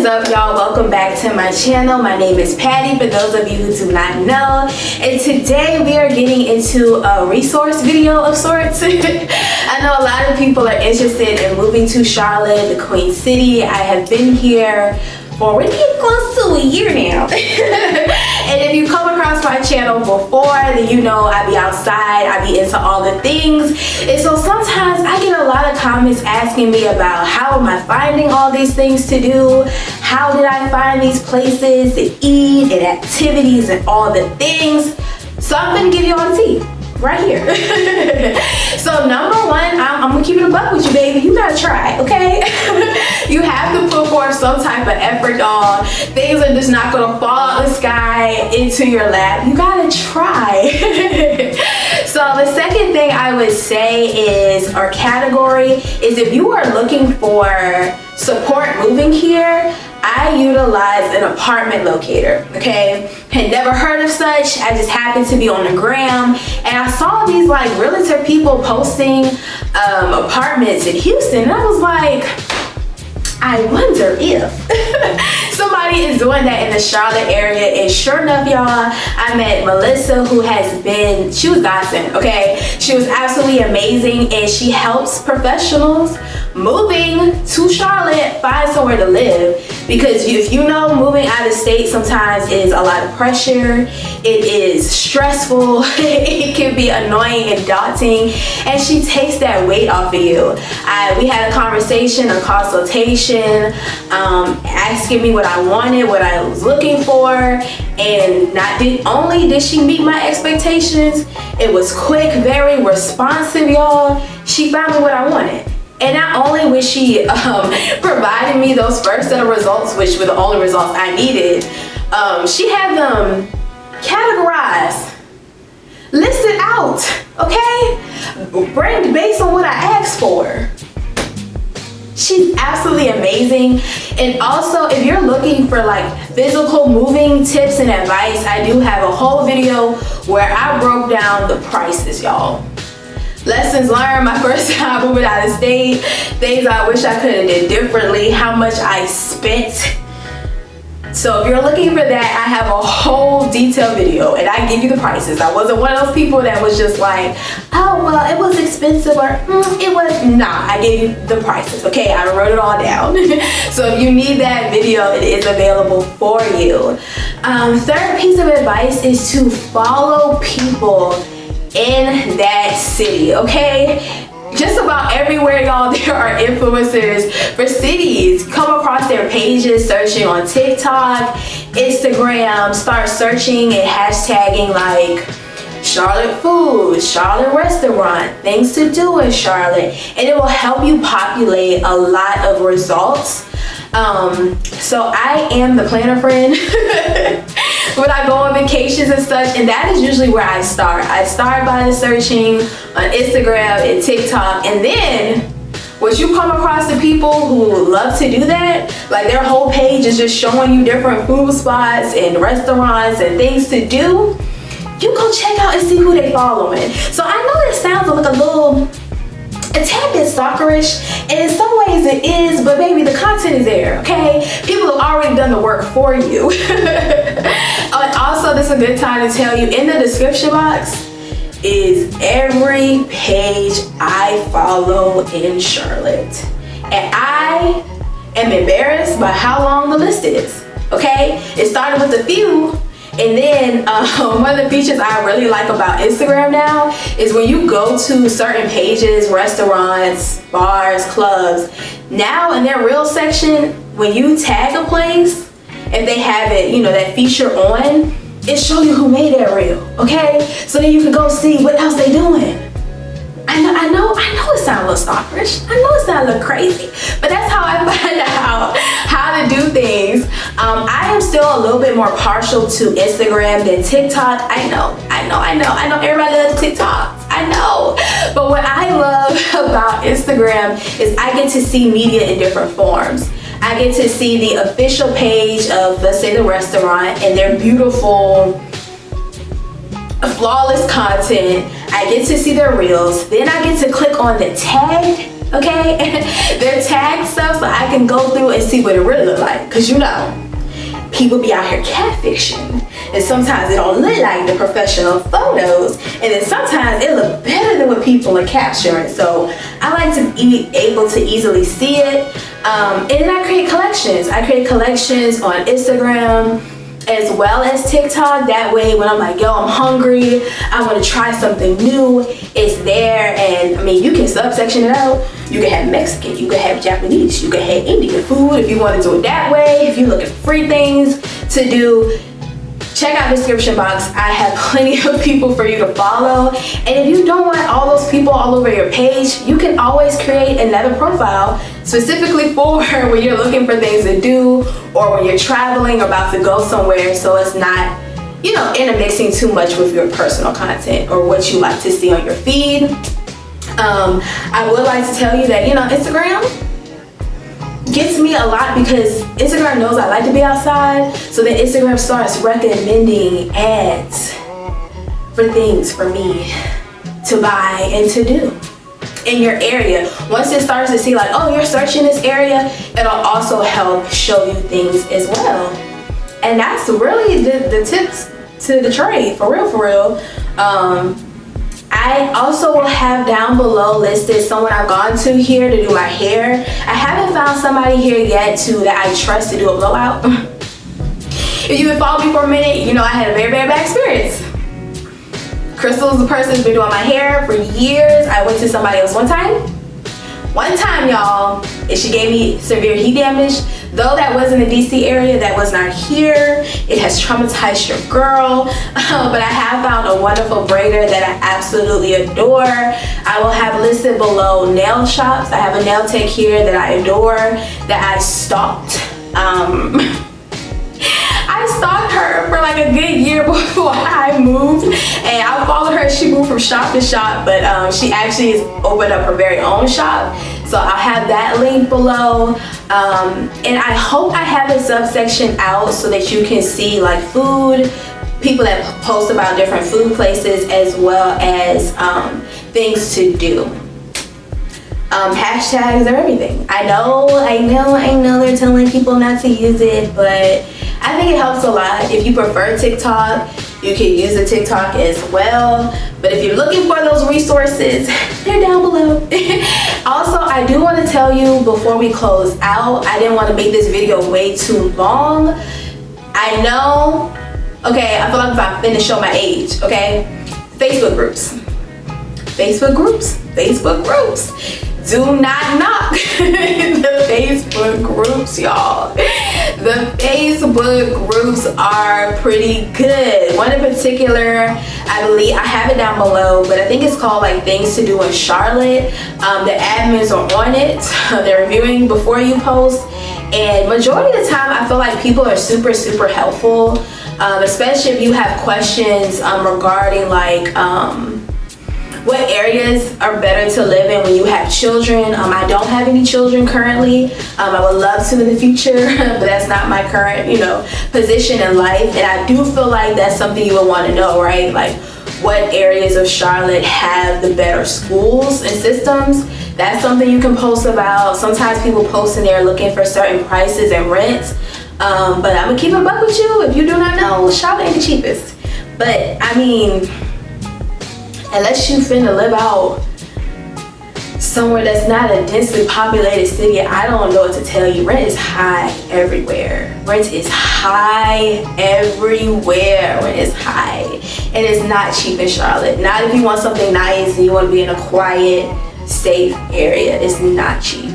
up, y'all? Welcome back to my channel. My name is Patty, for those of you who do not know. And today we are getting into a resource video of sorts. I know a lot of people are interested in moving to Charlotte, the Queen City. I have been here for already close to a year now. And if you come across my channel before, then you know I be outside, I be into all the things. And so sometimes I get a lot of comments asking me about how am I finding all these things to do? How did I find these places to eat and activities and all the things? So I'm gonna give you all the tea right here. So number one, I'm gonna keep it a buck with you, baby. You gotta try, okay? You have to put forth some type of effort, y'all. Things are just not gonna fall out of the sky into your lap. You gotta try. So the second thing I would say is, or category, is if you are looking for support moving here, I utilize an apartment locator, okay? Had never heard of such. I just happened to be on the gram and I saw these like realtor people posting apartments in Houston, and I was like, I wonder if somebody is doing that in the Charlotte area. And sure enough, y'all, I met Melissa, who has been, she was godsend, okay? She was absolutely amazing, and she helps professionals moving to Charlotte find somewhere to live. Because if you know, moving out of state sometimes is a lot of pressure. It is stressful. It can be annoying and daunting, and she takes that weight off of you. We had a conversation, a consultation, asking me what I wanted, what I was looking for, and not only did she meet my expectations, it was quick, very responsive, y'all. She found me what I wanted. And not only was she providing me those first set of results, which were the only results I needed, she had them categorized, listed out, okay? Ranked based on what I asked for. She's absolutely amazing. And also, if you're looking for like physical moving tips and advice, I do have a whole video where I broke down the prices, y'all. Lessons learned my first time moving out of state, things I wish I could have did differently, how much I spent. So if you're looking for that, I have a whole detailed video and I give you the prices. I wasn't one of those people that was just like, oh, well, it was expensive, or it was not. I gave you the prices, okay? I wrote it all down. So if you need that video, it is available for you. Third piece of advice is to follow people in that city, okay? Just about everywhere, y'all, there are influencers for cities. Come across their pages, searching on TikTok, Instagram, start searching and hashtagging like Charlotte food, Charlotte restaurant, things to do in Charlotte, and it will help you populate a lot of results. So I am the planner friend when I go on vacations and such, and that is usually where I start. I start by searching on Instagram and TikTok, and then once you come across the people who love to do that, like their whole page is just showing you different food spots and restaurants and things to do, you go check out and see who they following. So I know that sounds like a tad bit stalkerish, and in some ways it is, but baby, the content is there, okay? People have already done the work for you. Also, this is a good time to tell you, in the description box is every page I follow in Charlotte. And I am embarrassed by how long the list is, okay? It started with a few, and then one of the features I really like about Instagram now is when you go to certain pages, restaurants, bars, clubs, now in their Reels section, when you tag a place, if they have it, you know, that feature on, it shows you who made that reel, okay? So then you can go see what else they doing. I know it sounds a little stalkerish. I know it sounds a little crazy, but that's how I find out how to do things. I am still a little bit more partial to Instagram than TikTok. I know. Everybody loves TikToks. I know. But what I love about Instagram is I get to see media in different forms. I get to see the official page of, let's say, the restaurant and their beautiful, flawless content. I get to see their reels. Then I get to click on the tagged okay? They're tagged stuff so I can go through and see what it really look like. Cause you know, people be out here catfishing. And sometimes it don't look like the professional photos. And then sometimes it look better than what people are capturing. So I like to be able to easily see it. And then I create collections. I create collections on Instagram as well as TikTok. That way when I'm like, yo, I'm hungry, I want to try something new, it's there. And I mean, you can subsection it out. You can have Mexican, you can have Japanese, you can have Indian food if you want to do it that way. If you're looking for free things to do, check out the description box. I have plenty of people for you to follow. And if you don't want all those people all over your page, you can always create another profile specifically for when you're looking for things to do or when you're traveling or about to go somewhere, so it's not, you know, intermixing too much with your personal content or what you like to see on your feed. I would like to tell you that, you know, Instagram gets me a lot because Instagram knows I like to be outside, so then Instagram starts recommending ads for things for me to buy and to do in your area. Once it starts to see like, oh, you're searching this area, it'll also help show you things as well. And that's really the tips to the trade, for real. I also will have down below listed someone I've gone to here to do my hair. I haven't found somebody here yet that I trust to do a blowout. If you've been following me for a minute, you know I had a very bad experience. Crystal's the person who's been doing my hair for years. I went to somebody else one time, y'all, and she gave me severe heat damage. Though that was in the DC area, that was not here. It has traumatized your girl. But I have found a wonderful braider that I absolutely adore. I will have listed below nail shops. I have a nail tech here that I adore, that I stalked. I stalked her for like a good year before I moved, and I followed her. She moved from shop to shop, but she actually has opened up her very own shop. So I'll have that link below. And I hope I have a subsection out so that you can see like food, people that post about different food places, as well as things to do. Hashtags are everything. I know they're telling people not to use it, but I think it helps a lot. If you prefer TikTok, you can use the TikTok as well. But if you're looking for those resources, they're down below. Also, I do want to tell you before we close out, I didn't want to make this video way too long. I know, okay, I feel like I'm finna show my age, okay? Facebook groups. Do not knock the Facebook groups, y'all. The Facebook groups are pretty good. One in particular, I believe, I have it down below, but I think it's called like Things to Do in Charlotte. The admins are on it. They're reviewing before you post. And majority of the time, I feel like people are super helpful, especially if you have questions regarding like, what areas are better to live in when you have children. I don't have any children currently. I would love to in the future, but that's not my current, you know, position in life. And I do feel like that's something you would want to know, right? Like what areas of Charlotte have the better schools and systems. That's something you can post about. Sometimes people post in there looking for certain prices and rents. But I'm gonna keep it buck with you. If you do not know, Charlotte ain't the cheapest. But I mean, unless you finna live out somewhere that's not a densely populated city, I don't know what to tell you. Rent is high everywhere. Rent is high everywhere. Rent is high. And it's not cheap in Charlotte. Not if you want something nice and you want to be in a quiet, safe area. It's not cheap.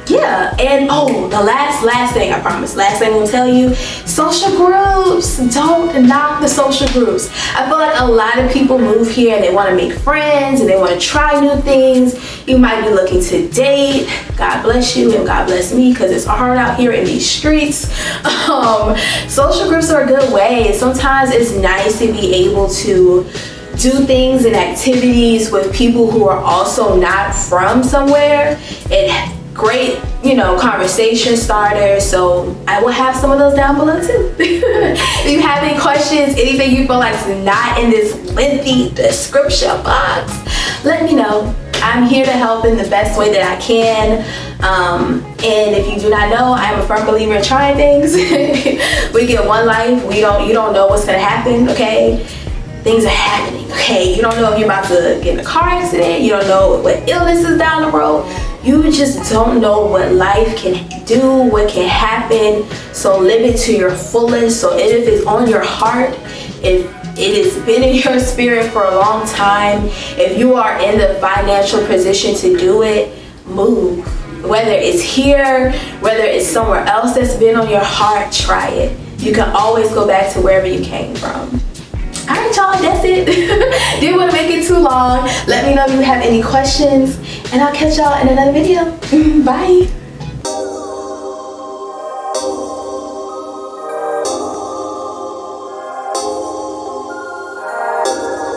Yeah, and oh, the last thing, I promise. Last thing I'm gonna tell you, social groups. Don't knock the social groups. I feel like a lot of people move here and they wanna make friends and they wanna try new things. You might be looking to date. God bless you and God bless me, because it's hard out here in these streets. Social groups are a good way. Sometimes it's nice to be able to do things and activities with people who are also not from somewhere. Great, you know, conversation starters. So I will have some of those down below too. If you have any questions, anything you feel like is not in this lengthy description box, let me know. I'm here to help in the best way that I can. And if you do not know, I am a firm believer in trying things. We get one life. You don't know what's gonna happen, okay? Things are happening, okay? You don't know if you're about to get in a car accident. You don't know what illness is down the road. You just don't know what life can do, what can happen. So live it to your fullest. So if it's on your heart, if it has been in your spirit for a long time, if you are in the financial position to do it, move. Whether it's here, whether it's somewhere else that's been on your heart, try it. You can always go back to wherever you came from. All right, y'all, that's it. Didn't want to make it too long. Let me know if you have any questions, and I'll catch y'all in another video. Bye.